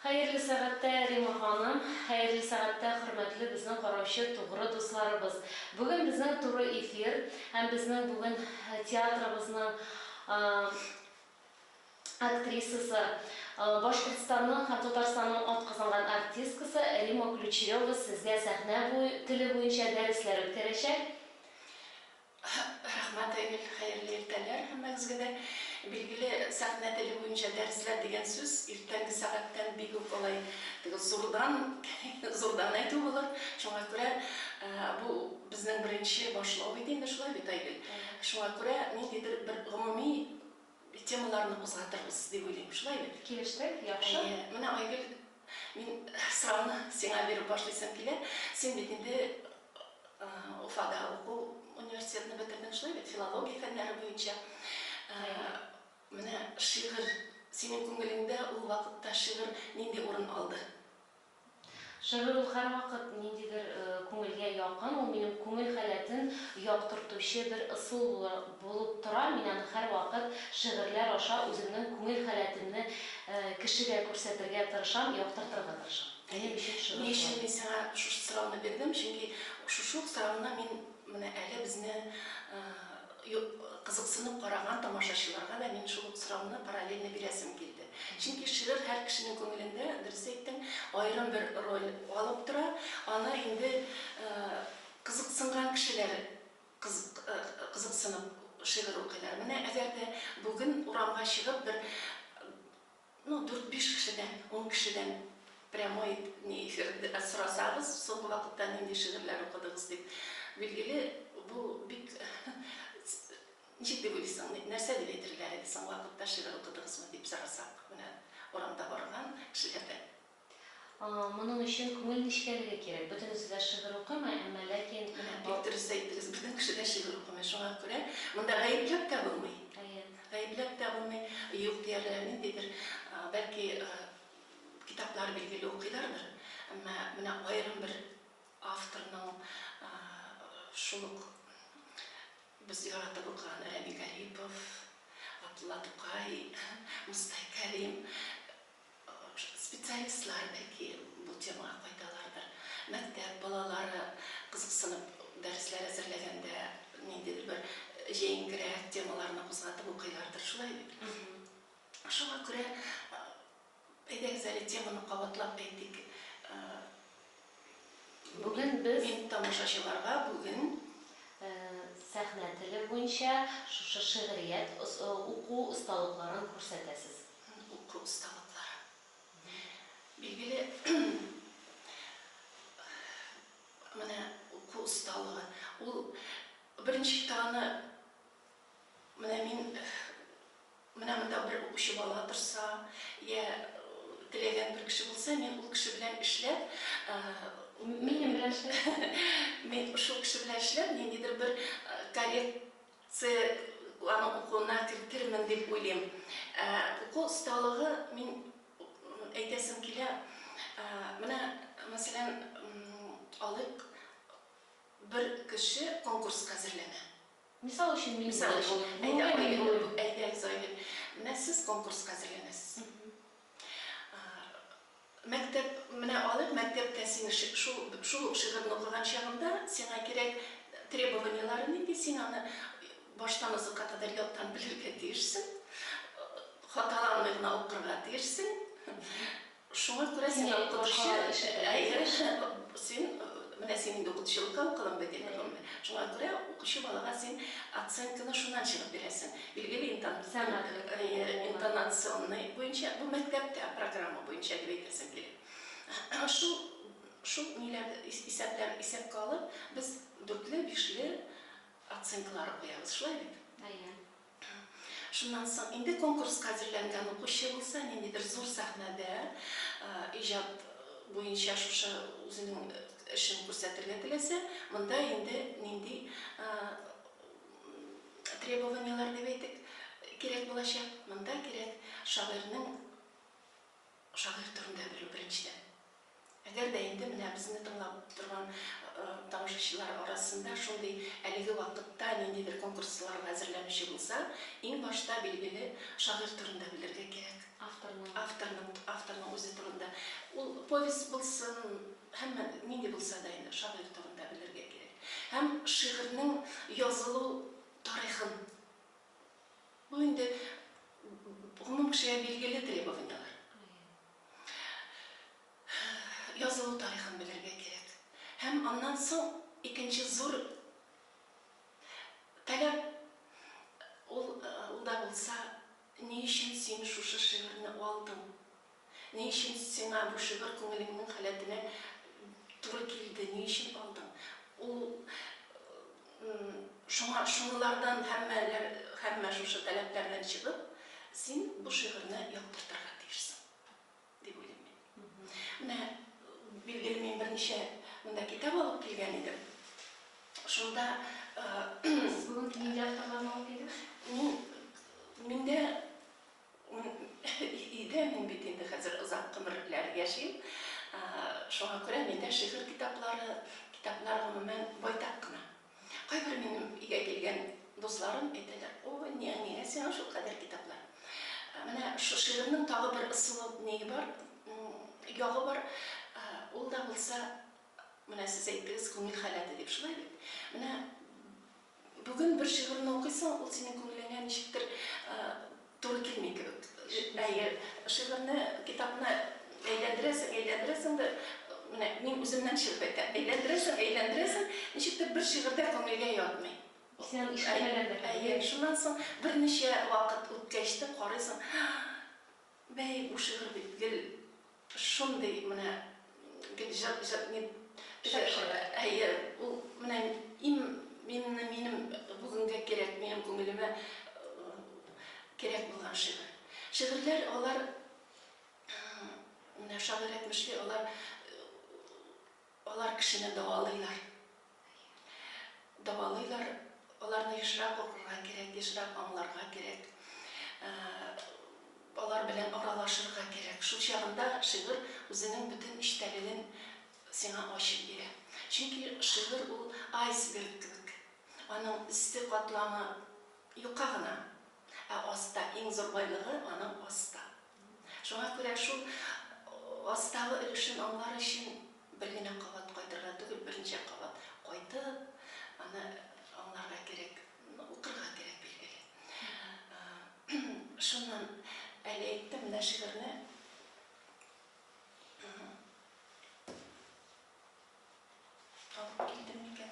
Hayırlı saatte Rima Hanım, hayırlı saatte hürmetli bizim karşı tuğru dostlarımız. Bugün bizim turu efir, hem bizim bugün tiyatromuzun aktrisası, Башкортстанның һәм Татарстанның атказанган артисткасы Рима Ключерева сезгә сәхнә теле буенча дәресләр үткәрәчәк. Рәхмәт, хәерле иртәләр һәммәгезгә дә. Билгеле, сәхнә теле буенча дәресләр дигән сүз иртәнге сәгатьтән бик үк алай зурдан әйтү булыр. Шуңа күрә бу безнең беренче башлау иде инде шулай бит Айгөл. Шуңа күрә ниндидер бер гомуми темаларны кузгатырбыз дип уйлыйм, шулай бит. Килештек, яхшы. Менә Айгөл, мин сорауны сиңа биреп башлыйсым килә. Син бит инде Уфада уку университетны бетердең, шулай бит, филология фәннәре буенча. Менә шигырь, синең күңелеңдә ул вакытта шигырь нинди урын алды? Шигырь ул һәрвакыт ниндидер күңелгә якын, ул минем күңел халәтен яктыртучы бер ысул булып тора. Мин аны һәрвакыт шигырьләр аша үземнең күңел халәтемне кешегә күрсәтергә тырышам, яктыртырга тырышам. Ни өчен мин сиңа шушы сорауны бирдем? Чөнки шушы сорауны мин менә әле безне кызыксынып караган тамашачыларга да мин шул сорауны параллельно бирәсем килде. Чөнки шигырь һәр кешенең күңелендә, дөрес әйттең, аерым бер роль алып тора. Аны инде кызыксынган кешеләр кызыксынып шигырь укыйлар. Менә әгәр дә бүген урамга чыгып бер 4-5 кешедән, 10 кешедән прямой эфирде сорасагыз, соңгы вакытта нинди шигырьләр укыдыгыз дип, билгеле, бу бик ничек дип уйлыйсың, нәрсә дип әйтерләр иде, соңгы вакытта шигырь укыдыгызмы дип сорасак, менә урамда барган кешеләрдән. Моның өчен күңел нечкәлеге кирәк. Бөтенесе дә шигырь укымый, әмма ләкин бик дөрес әйттегез, бөтен кеше дә шигырь укымый. Шуңа күрә монда гаепләп тә булмый. Гаепләп тә булмый. Юк диярләр, ниндидер, бәлки китаплар билгеле укыйлардыр, әмма менә аерым бер авторның шул без яратып укыган Рәми Гарипов, Абдулла Тукай, Мустай Кәрим специалистлар бәлки бу темага кайталардыр. Мәктәп балалары кызыксынып дәресләр әзерләгәндә ниндидер бер җәйгерәк темаларны кузгатып укыйлардыр, шулай бит. Шуңа күрә әйдәгез әле теманы кабатлап әйтик. Бүген без тамашачыларга бүген сәхнә теле буенча шушы шигърият уку осталыкларын күрсәтәсез. Уку осталыклары. Билгеле, менә уку осталыгы. Ул беренче таны менә мин монда бер укучы бала торса, я теләгән бер кеше булса, мин ул кеше белән эшләп, минем белән эшләп, мин шул кеше белән эшләп, ниндидер бер коррекция аны укуына кертирмен дип уйлыйм. Уку осталыгы мин әйтәсем килә, менә мәсәлән, алыйк, бер кеше конкурска әзерләнә. Мисал өчен мин әйтәгез Айгөл, менә сез конкурска әзерләнәсез. Мәктәп, менә алып, мәктәптә син шул шигырьне укыган чагында сиңа кирәк требованиялары нинди, син аны баштан озакка кадәр яттан белергә тиешсең, хаталамый гына укырга тиешсең. Шуңа күрә син син менә син инде укытучылыкка укыган бит инде. Шуңа күрә укучы балага син оценканы шуннан чыгып бирәсең. Билгеле интонационный буенча, бу мәктәптә программа буенча дип әйтәсем килә. Шул ниләрне исәпкә алып, без 4-5 оценкалар куябыз, шулай бит? Шуннан соң инде конкурска әзерләнгән укучы булса, ниндидер зур сәхнәдә иҗат буенча шушы үзенең эшен күрсәтергә теләсә, монда инде нинди требованиялар дип әйтик, кирәк булачак. Монда кирәк шагыйрьнең шагыйрь турында белү беренчедән. Әгәр дә инде менә безне тыңлап торган тамашачылар арасында шундый әлеге вакытта ниндидер конкурсларга әзерләнүче булса, иң башта билгеле шагыйрь турында белергә кирәк. Авторның. Авторның үзе турында. Ул повесть булсын, һәммә нинди булса да инде шагыйрь турында белергә кирәк. Һәм шигырьнең язылу тарихын. Бу инде гомум кешегә билгеле требованиялар. Язылу тарихын белергә кирәк. Һәм аннан соң икенче зур таләп ул да булса, ни өчен син шушы шигырьне алдың? Ни өчен сиңа бу шигырь күңелеңнең халәтенә туры килде? Ни өчен алдың? Ул шуңлардан һәммә шушы таләпләрдән чыгып, син бу шигырьне яктыртырга тиешсең, дип уйлыйм мин. Менә билгеле мин берничә монда китап алып килгән идем. Шунда Сез бүген нинди авторларны алып килдегез? Миндә өйдә мин бит инде хәзер озак гомерләр яшим. Шуңа күрә миндә шигырь китаплар гомумән байтак кына. Кайбер минем өйгә килгән дусларым әйтәләр: "Ой, нигә сиңа шул кадәр китаплар?" Менә шу шигырьнең тагы бер ысулы неге бар, ягы бар. Ул да булса, менә сез әйттегез, күңел халәте дип шулай бит. Менә бүген бер шигырьне укыйсың, ул синең күңелеңә ничектер туры килми кебек. Шигырьне, китапны әйләндерәсең дә, менә мин үземнән чыгып әйтәм, әйләндерәсең, ничектер бер шигырьдә күңелгә ятмый. Синең ишетмәгәндә. Шуннан соң берничә вакыт үткәч тә карыйсың, бәй, бу шигырь бит гел шундый менә гел ул менә минем бүгенгә кирәк, минем күңелемә кирәк булган шигырь. Шигырьләр алар менә шагыйрь әйтмешли, алар кешене давалыйлар. Аларны ешрак укырга кирәк, ешрак аңларга кирәк. Алар белән аралашырга кирәк. Шул чагында шигырь үзенең бөтен эчтәлеген сиңа ачып бирә. Чөнки шигырь ул айсберг кебек. Аның өсте катламы юкка гына, аста иң зур байлыгы аның аста. Шуңа күрә шул астагы өлешен аңлар өчен бер генә кабат кайтырга түгел, берничә кабат кайтып, аны аңларга кирәк, укырга кирәк билгеле. Шуннан әле әйттем, менә шигырьне алып килдем микән?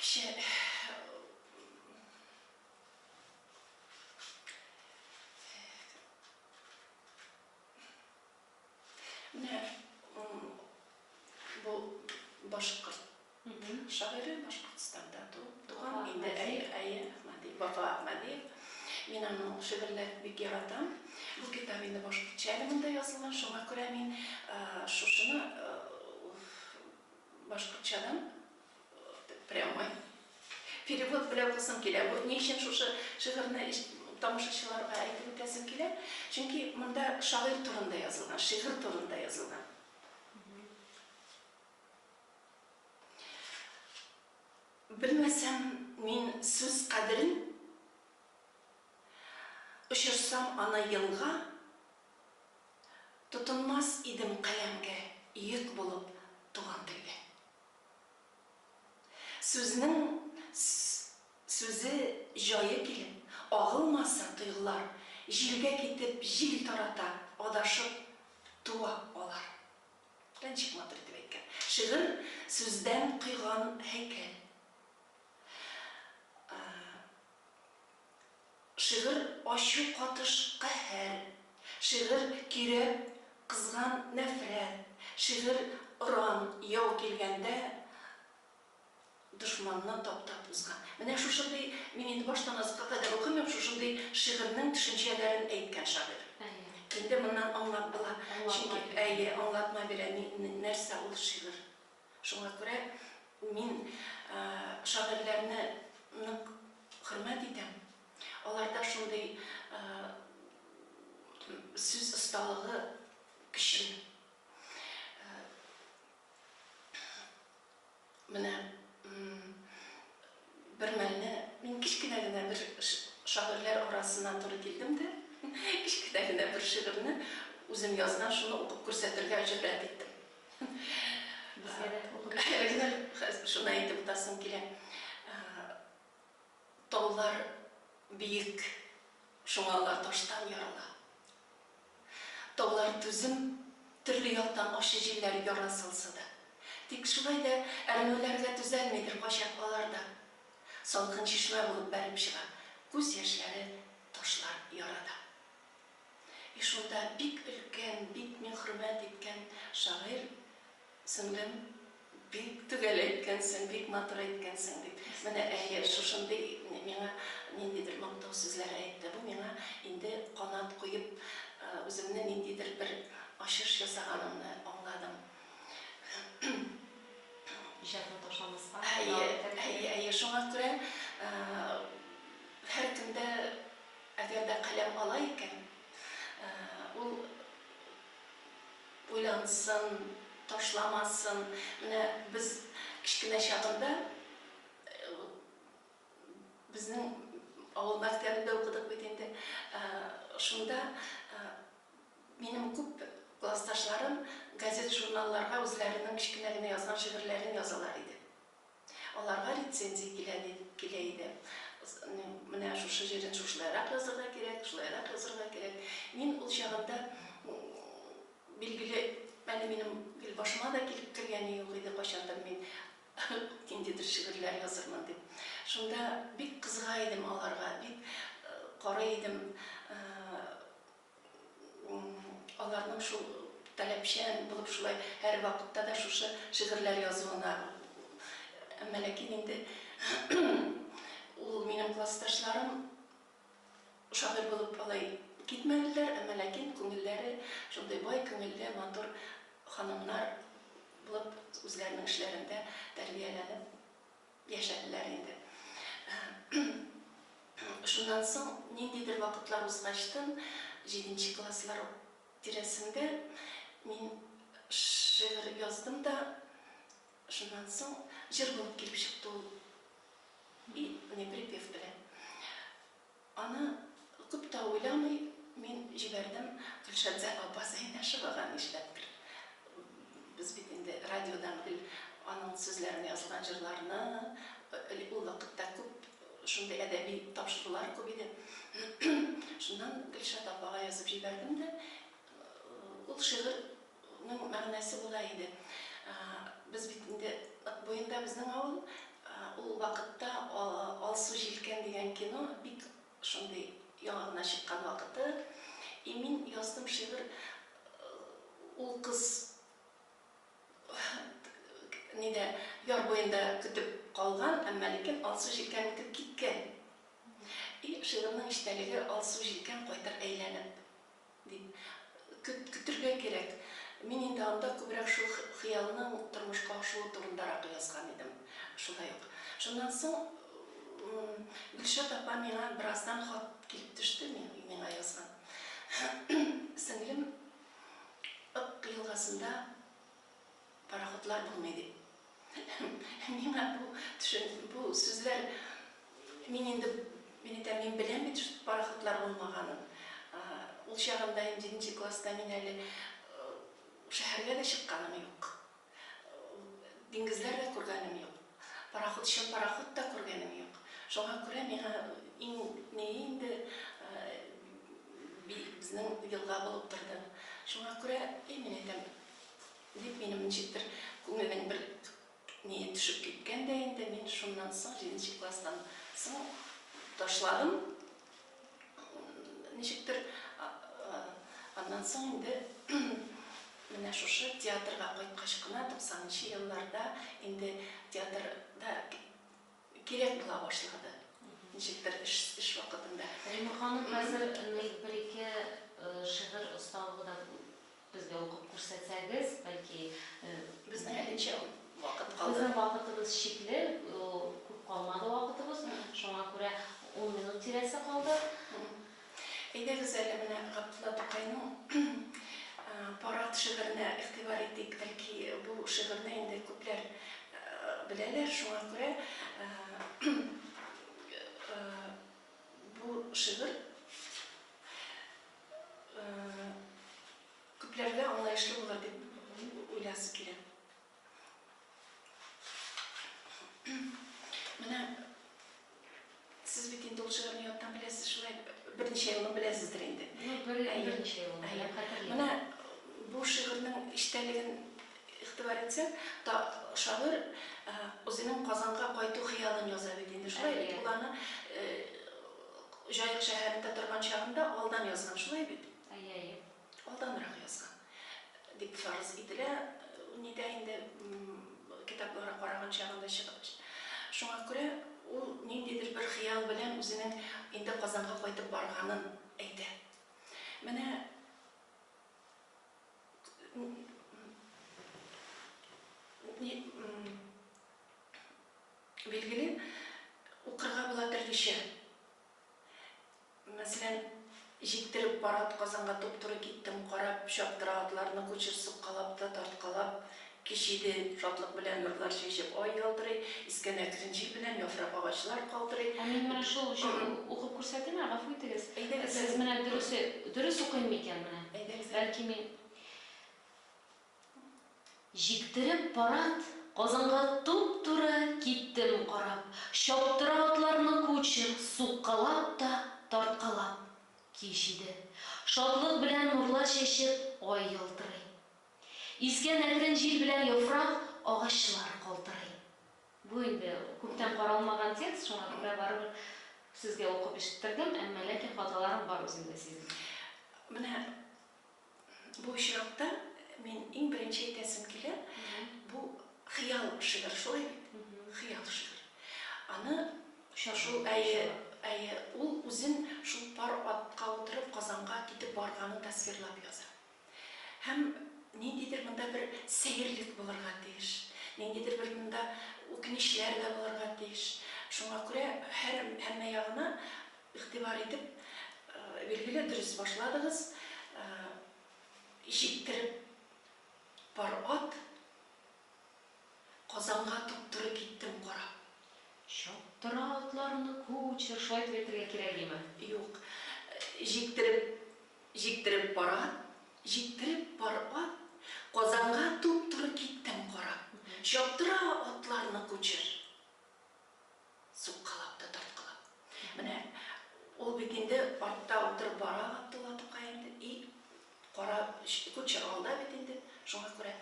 Кеше менә бу башкорт шагыйре Башкортстанда туган инде Вафа Ахмадиев. Мин аның шигырьләрен бик яратам. Бу китап инде башкортча әлемендә язылган, шуңа күрә мин шушыны башкортчадан прямо перевод белән укысым килә. Бу ни өчен шушы шигырьне тамашачыларга әйтеп үтәсем килә? Чөнки монда шагыйрь турында язылган, шигырь турында язылган. Белмәсәм мин сүз кадерен, очырсам аны елга, тотынмас идем каләмгә, йөк булып туган телгә. Сүзе җае килеп, агылмаса тойгылар, җилгә китеп җил тарата, адашып туа алар. Ничек матур итеп әйткән. Шигырь сүздән кыйган һәйкәл. Шигырь ачу катыш каһәр, шигырь кирәк кызган нәфрәт, шигырь уран яу килгәндә дошманны таптап узган. Менә шушындый, мин инде баштан азга кадәр укымыйм, шушындый шигырьнең төшенчәләрен әйткән шагыйрь. Инде моннан аңлап була. Чөнки аңлатма бирә нәрсә ул шигырь. Шуңа күрә мин шагыйрьләрне нык хөрмәт итәм. Аларда шундый сүз осталыгы көчле. Менә бер мәлне мин кичкенә генә бер şairler arasından doğru geldim de kichkinaygina bir şiirni o'zim yozgan shuni o'qib ko'rsatirga jur'at etdim. Bizga de o'qib Shuni aytib o'tashim kerak. Tog'lar buyuk, şuңalar toshdan yorila. Tog'lar tuzim, turli yoqdan oshi jillar yorasılsa da. Tik shulay da armolarga tuzalmaydir qo'shaqalarda. Salqin chishma bo'lib berib chiqa. Ko'z yoshlari toshlar yorada. Shunda bik ulkan, bik men hurmat etgan shoir singlim bik tugal aytgansan, bik matur aytgansan deb. Mana shunday menga nindidir maqtov so'zlar aytdi. Bu menga endi qanot qo'yib o'zimni nindidir bir oshish yasaganimni angladim. ijodni tashlamasdan. Шуңа күрә һәркемдә әгәр дә каләм ала икән, ул уйлансын, ташламасын. Менә без кичкенә чагында безнең авыл мәктәбендә укыдык бит инде. Шунда минем күп классташларым газет журналларга үзләренең кичкенә генә язган шигырьләрен язалар иде. Аларга рецензия килә иде. Менә шушы җирен шулайрак язырга кирәк, шулайрак язырга кирәк. Мин ул чагында билгеле, минем бил башыма да килеп кергәне юк иде кайчандыр мин киндидер шигырьләр язырмын дип. Шунда бик кызгайдым аларга, бик карый идем. Аларның шул таләпчән булып шулай һәр вакытта да шушы шигырьләр язуына. Әмма ләкин инде ул минем классташларым шагыйрь булып алай китмәделәр, әмма ләкин күңелләре шундай бай күңелле, матур ханымнар булып үзләренең эшләрендә тәрбияләнеп яшәделәр инде. Шуннан соң ниндидер вакытлар узгачтын, 7нче класслар тирәсендә мин шигырь яздым да, шуннан соң җыр булып килеп чыкты ул. И не припев белән. Аны күп тә уйламый мин җибәрдем Гөлшадза апа Зәйнәшевага нишләп. Без бит инде радиодан гел аның сүзләрен язган җырларны, ул вакытта күп шундай әдәби тапшырулар күп иде. Шуннан Гөлшат апага язып җибәрдем дә, ул шигырьнең мәгънәсе була иде. Без бит инде буенда безнең авыл, ул вакытта Алсу җилкән дигән кино бик шундый яңа чыккан вакыты. И мин яздым шигырь, ул кыз нидә яр буенда көтеп калган, әмма ләкин Алсу җилкән үтеп киткән. И шигырьнең эчтәлеге Алсу җилкән кайтыр әйләнеп дип көтәргә кирәк. Мин инде анда күбрәк шул хыялның тормышка ашуы турында язган идем. Шулай ук. Шуннан соң Гөлшат апа миңа бераздан хат килеп төште, миңа язган. Сеңлем Ык елгасында пароходлар булмый дип. Миңа бу сүзләр мин беләм бит пароходлар булмаганын. Ул чагында 7нче класста мин әле шәһәргә дә чыкканым юк. Диңгезләр дә күргәнем юк. Пароход та күргәнем юк. Шуңа күрә миңа инде безнең елга булып торды. Шуңа күрә мин әйтәм, дип минем ничектер күңелем бер ние төшеп киткән дә инде. Мин шуннан соң 7нче класстан соң ташладым. Ничектер аннан соң инде менә шушы театрга кайткач кына 90нчы елларда инде театрда кирәк була башлады. Ничектер эш вакытында. Рима ханым хәзер бер-ике шигырь осталыгы безгә укып күрсәтсәгез, бәлки безнең әлегә вакыт калды. Безнең вакытыбыз чикле, күп калмады вакытыбыз. Шуңа күрә 10 минут тирәсе калды. Әйдәгез әле менә Габдулла Тукайның Парад шигыренә игътибар итик. Бәлки бу шигырьне инде күпләр беләләр, шуңа күрә бу шигырь күпләргә аңлаешлы булыр дип уйласы килә. Менә сез бит инде ул шигырьне яттан беләсез, шулай берничә елны беләсездер инде. Берничә елны хәтерлим. Менә бу шигырьнең иштәлеген игътибар итсәк, шагыйрь үзенең Казанга кайту хыялын яза бит инде. Шулай ул аны Җаек шәһәрендә торган чагында алдан язган, шулай бит? Алданрак язган дип фарз ителә. Нидә инде китапларга караган чагында чыгып. Шуңа күрә ул ниндидер бер хыял белән үзенең инде Казанга кайтып барганын әйтә. Менә билгеле укырга була төрлечә. Мәсәлән, җиктереп барат Казанга туп-туры киттем, карап, чаптыра атларны күчер суккалап та тарткалап, кичиде шатлык белән нурлар чәчеп ай ялтырый, искән әкренҗи белән яфрак агачлар калтырый. Мин менә шул укып күрсәтәм, гафу итегез. Сез менә дөрес укыйм микән менә? Бәлки мин җиктереп барат Казанга туп-туры киттем карап, чаптыра атларны күчер суккалап та тарткалап. Кичиде шатлык белән нурлар чәчеп ай ялтырый. Искән әкрен җил белән яфрак агачлар калтырый. Бу инде күптән каралмаган текст, шуңа күрә барыбер сезгә укып ишеттердем, әмма ләкин хаталарым бар үземдә сизим. Менә бу очракта мин иң беренче әйтәсем килә, бу хыял шигырь, шулай бит? Хыял шигырь. Аны шул ул үзен шул пар атка утырып Казанга китеп барганын тасвирлап яза. Һәм ниндидер монда бер сәерлек булырга тиеш, ниндидер бер монда үкенечләр дә булырга тиеш. Шуңа күрә һәммә ягына игътибар итеп, билгеле дөрес башладыгыз. Җиктереп бар ат Казанга туп-туры киттем карап. Чаптыра атларны күчер, шулай дип әйтергә кирәкме? Юк. Җиктереп бар ат Казанга туп-туры киттем карап. Чаптыра атларны күчер. Суккалап та тарткалап. Менә ул бит инде артта утырып бара аттылатып каенде. Кара күчер алда бит инде. Шуңа күрә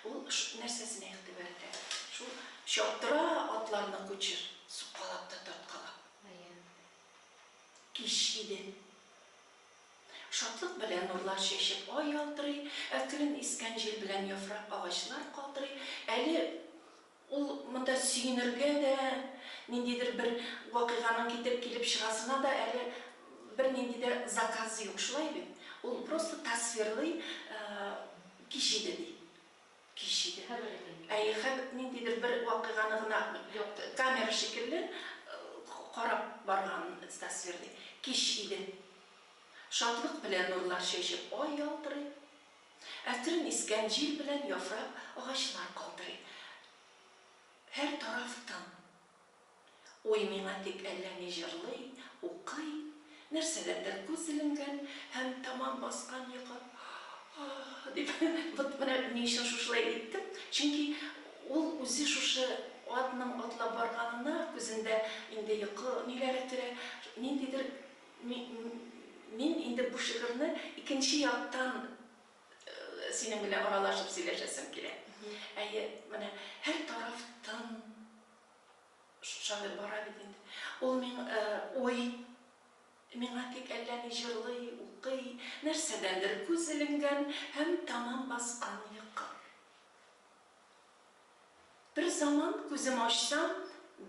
ул нәрсәсенә игътибар итә. Шул чаптыра атларны күчер. Суккалап та тарткалап. Кич иде. Шатлык белән нурлар чәчеп ай ялтырый, әкрен искән җил белән яфрак агачлар калтырый. Әле ул монда сөенергә дә, ниндидер бер вакыйганың китеп килеп чыгасына да әле бер нинди дә заказ юк, шулай бит? Ул просто тасвирлый кич иде ди. Кич иде. Ниндидер бер вакыйганы гына камера шикелле карап барган тасвирлый. Кич иде. Шатлык белән нурлар чәчеп ай ялтырый. Әкрен искән җил белән яфрак агачлар калтырый. Һәр тарафтан ой миңа тик әллә ни җырлый, укый, нәрсәдәндер күз эленгән һәм тамам баскан йокы. Дип, менә ни өчен шушылай әйттем? Чөнки ул үзе шушы атның атлап барганына күзендә инде йокы ниләре керә, ниндидер мин инде бу шигырьне икенче яктан синең белән аралашып сөйләшәсем килә. Менә һәр тарафтан шагыйрь бара бит инде. Ул миңа тик әллә ни җырлый, укый, нәрсәдәндер күз эленгән һәм тамам баскан йокы. Бер заман күзем ачсам,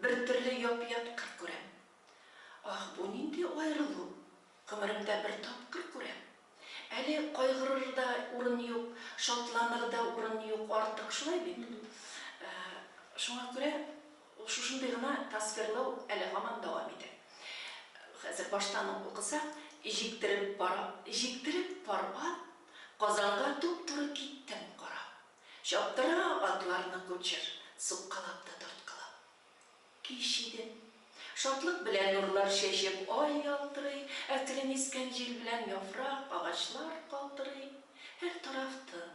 бер төрле яп-ят күрәм. Бу нинди аерылу? Гомеремдә бер тапкыр күрәм. Әле кайгырыр да урын юк, шатланыр да урын юк, артык шулай бит. Шуңа күрә шушындый гына тасвирлау әле һаман дәвам итә. Хәзер баштан укысак, җиктереп бар ат Казанга туп-туры киттем карап. Чаптыра атларны күчер, суккалап та тарткалап. Кич иде. Шатлык белән нурлар чәчеп ай ялтырый, Хәзер искән җил белән яфрак, агачлар калтырый, һәр тараф тын.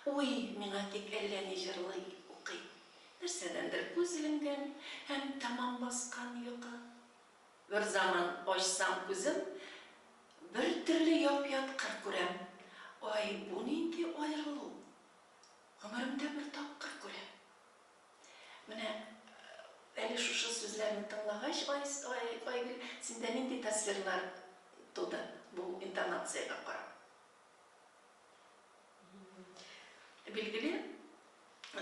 Уй, миңа тик әллә ни җырлый, укый. Нәрсәдәндер күз иленгән һәм тамам баскан йокы. Бер заман ачсам күзем, бер төрле яп-ят кыр күрәм. Ай, бу нинди аерылу? Гомеремдә бер тапкыр күрәм. Менә әле шушы сүзләрне тыңлагач, Айгөл, синдә нинди тасвирлар туды бу интонациягә карап? Билгеле,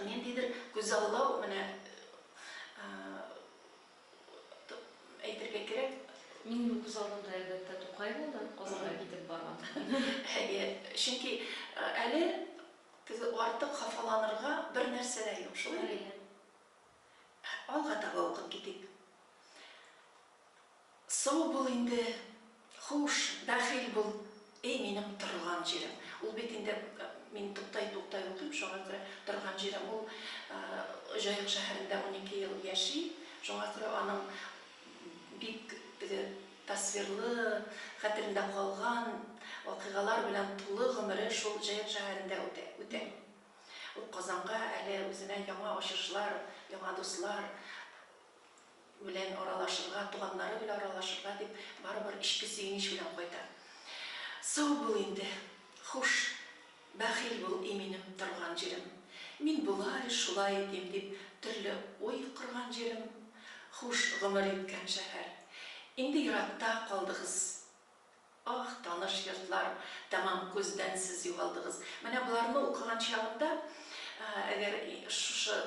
ниндидер күзаллау, менә әйтергә кирәк. Минем күз алдымда әлбәттә Тукай булды, Казанга китеп барган. Чөнки әле артык хафаланырга бер нәрсә дә юк, шулай. Алга таба укып китик. Сау бул инде, хуш, бәхил бул, эй минем торган җирем. Ул бит инде мин туктай укыйм, шуңа күрә торган җирем ул Җаек шәһәрендә 12 ел яши. Шуңа күрә аның бик тасвирлы, хәтерендә калган вакыйгалар белән тулы гомере шул Җаек шәһәрендә үтә. Ул Казанга әле үзенә яңа ачышлар, яңа дуслар белән аралашырга, туганнары белән аралашырга дип барыбер ичке сөенеч белән кайта. Сау бул инде, хуш, бәхил бул, минем торган җирем. Мин болай, шулай итим дип төрле уй кырган җирем. Хуш, гомер иткән шәһәр. Инде еракта калдыгыз. Ах, таныш йортлар, тамам күздән сез югалдыгыз. Менә буларны укыган чагында, әгәр шушы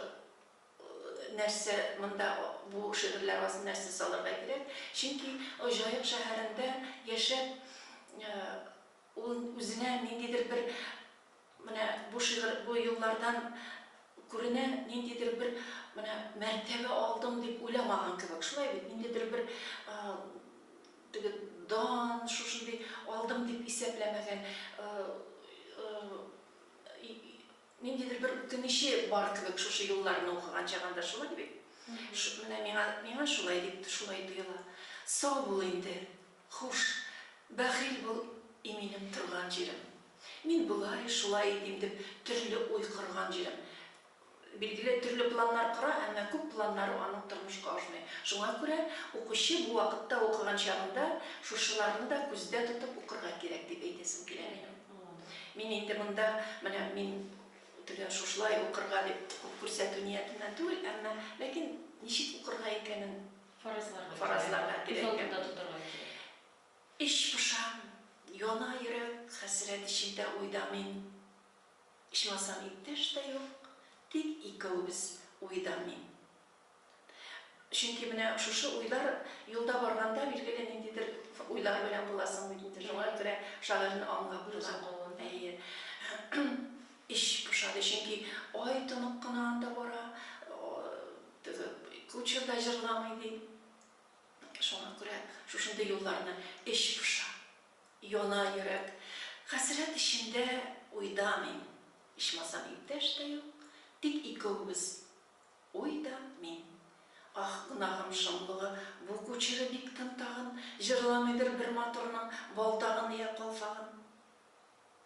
нәрсә монда бу шигырьләр арасында нәрсә салырга кирәк, чөнки Җаек шәһәрендә яшәп ул үзенә ниндидер бер менә бу шигырь бу юллардан күренә ниндидер бер менә мәртәбә алдым дип уйламаган кебек. Шулай бит, ниндидер бер дан шушындый алдым дип исәпләмәгән, ниндидер бер үкенече бар кебек шушы юлларны укыган чагында, шулай бит. Менә миңа шулай дип тоела. Сау бул инде, хуш, бәхил бул, минем торган җирем. Мин болай, шулай итим дип төрле уй кырган җирем. Билгеле төрле планнар кыра, әмма күп планнары аның тормышка ашмый. Шуңа күрә укучы бу вакытта укыган чагында шушыларны да күздә тотып укырга кирәк дип әйтәсем килә. Мин инде монда менә мин шушылай укырга дип күрсәтү ниятеннән түгел, әмма ләкин ничек укырга икәнен фаразларга кирәк. Ич пошам, яна йөрәк, хәсрәт ичендә уйда мин. Ичмасам иптәш тә юк, тик икәүбез уйда мин. Чөнки менә шушы уйлар юлда барганда билгеле ниндидер уйлар белән буласың бит. Шуңа күрә шагыйрьне аңлап торган. Ич пошады, чөнки ай тынып кына анда бара, күчердә җырламый ди. Шуңа күрә шушындай юлларны ич поша, яна йөрәк, хәсрәт ичендә уйда мин. Ичмасам иптәш тә юк, тик икәүбез уйда мин. Ах, гынагым шомлыгы, бу күчере бик тын тагын, җырламыйдыр бер матурның балтагын я калфагын.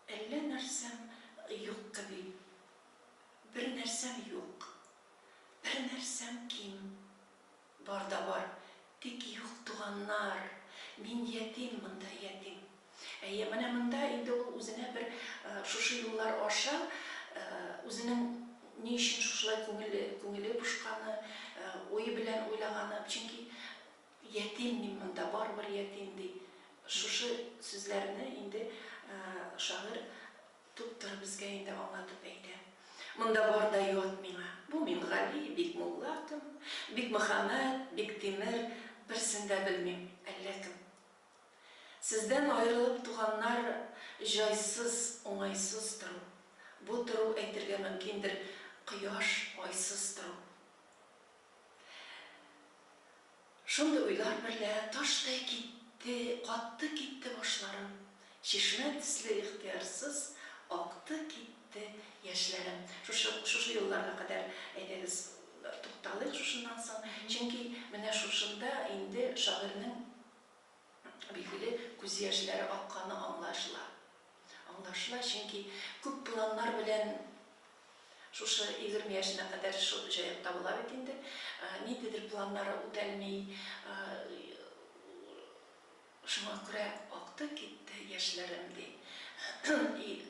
Әллә нәрсәм юк кеби, бер нәрсәм юк, бер нәрсәм ким. Бар да бар, тик юк туганнар, мин ятим, монда ятим. Менә монда инде ул үзенә бер шушы юллар аша үзенең ни өчен шушылай күңеле бушканы, уй белән уйлаганы, чөнки ятим мин монда, барбер ятим ди. Шушы сүзләрне инде шагыйрь туп-туры безгә инде аңлатып әйтә. Монда бар да ят миңа. Бу мин Гали, бик мулла кем, бик Мөхәммәд, бик Тимер, берсен дә белмим, әллә кем. Сездән аерылып туганнар, җайсыз, уңайсыз тору. Бу тору әйтергә мөмкиндер, кояш айсыз тору. Шундый уйлар берлә таштай китте, катты китте башларым. Чишмә төсле ихтыярсыз акты китте яшьләрем. Шушы юлларга кадәр әйдәгез тукталыйк шушыннан соң. Чөнки менә шушында инде шагыйрьнең билгеле күз яшьләре акканы аңлашыла. Аңлашыла, чөнки күп планнар белән шушы 20 яшенә кадәр шу җаякта була бит инде. Ниндидер планнары үтәлми, шуңа күрә акты китте яшьләрем ди.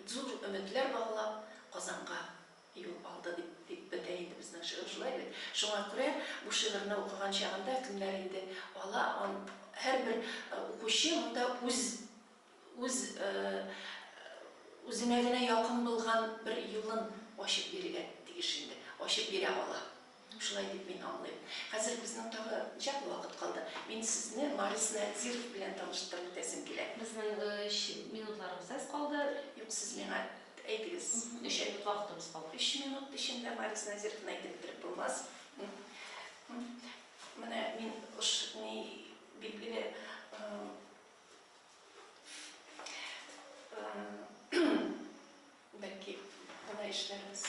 Зур өметләр баглап Казанга юл алды дип бетә инде безнең шигырь шулай бит. Шуңа күрә бу шигырьне укыган чагында кемнәр инде һәрбер укучы монда үзенә генә якын булган бер юлын ачып бирергә тиеш инде, ачып бирә ала. Шулай дип мин аңлыйм. Хәзер безнең тагы ничә вакыт калды. Мин сезне Марис Надзиров белән таныштырып үтәсем килә. Безнең минутларыбыз аз калды. Юк, сез миңа әйтегез. 3 минут вакытыбыз калды. 3 минут эчендә Марис Надзировны әйтеп биреп булмас. Менә мин билгеле бәлки бuna эшләрбез.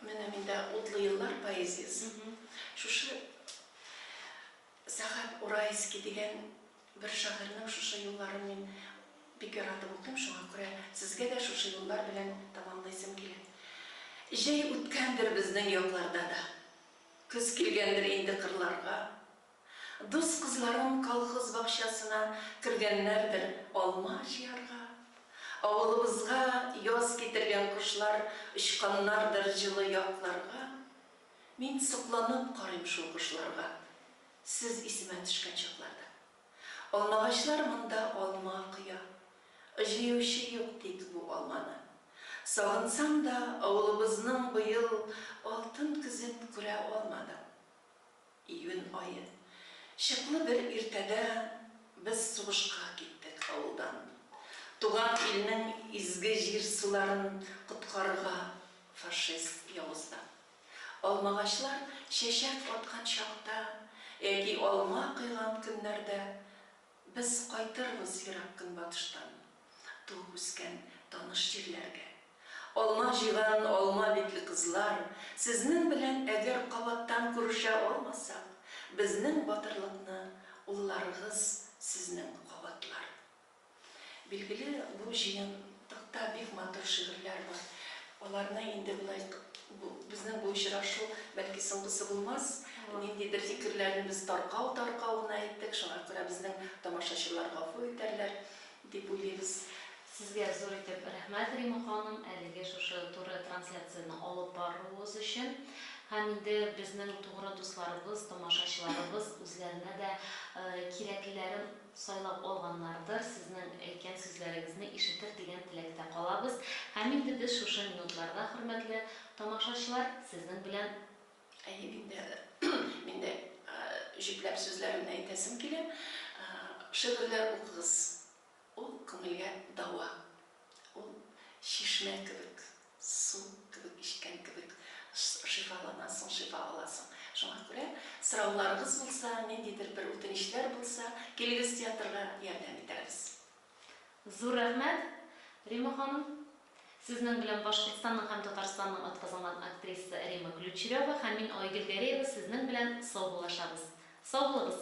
Менә миндә утлы еллар поэзиясы. Шушы Сәгать Урайский дигән бер шагыйрьнең шушы юлларын мин бик яратып укыйм, шуңа күрә сезгә дә шушы юллар белән тамамлыйсым килә. Җәй үткәндер безнең якларда да. Көз килгәндер инде кырларга. Дус кызларым колхоз бакчасына кергәннәрдер алма җыярга. Авылыбызга яз китергән кошлар очканнардыр җылы якларга. Мин сокланып карыйм шул кошларга. Сез исемә төшкән чакларда. Алмагачлар монда алма кыя. Җыючы юк тик бу алманы. Сагынсам да авылыбызның быел алтын көзен күрә алмадым. Июнь айы. Чыклы бер иртәдә без сугышка киттек авылдан. Туган илнең изге җир суларын коткарырга фашист явыздан. Алмагачлар чәчәк аткан чакта, яки алма кыйган көннәрдә без кайтырбыз ерак көнбатыштан, туып үскән таныш җирләргә. Алма җыйган алма битле кызлар, сезнең белән әгәр кабаттан күрешә алмасак, безнең батырлыкны улларыгыз сезнең кабатлар. Билгеле, бу җыентыкта бик матур шигырьләр бар. Аларны инде булай безнең бу очрашу бәлки соңгысы булмас. Ниндидер фикерләрне без таркау-таркауына әйттек, шуңа күрә безнең тамашачылар гафу итәрләр дип уйлыйбыз. Сезгә зур итеп рәхмәт, Рима ханым, әлеге шушы туры трансляцияны алып баруыгыз өчен. Һәм инде безнең тугры дусларыбыз, тамашачыларыбыз үзләренә дә кирәклеләрен сайлап алганнардыр. Сезнең әйткән сүзләрегезне ишетер дигән теләктә калабыз. Һәм инде без шушы минутларда, хөрмәтле тамашачылар, сезнең белән Миндә җипләп сүзләремне әйтәсем килә. Шигырьләр укыгыз. Ул күңелгә дава. Ул шишмә кебек, су кебек ишкән кебек шифаланасың, шифа аласың. Шуңа күрә сорауларыгыз булса, ниндидер бер үтенечләр булса, килегез театрга ярдәм итәбез. Зур рәхмәт, Рима ханым. Сезнең белән Башкортстанның һәм Татарстанның атказанган актриса Рима Ключерева һәм мин Айгөл Гәрәева сезнең белән сау булашабыз. Сау булыгыз.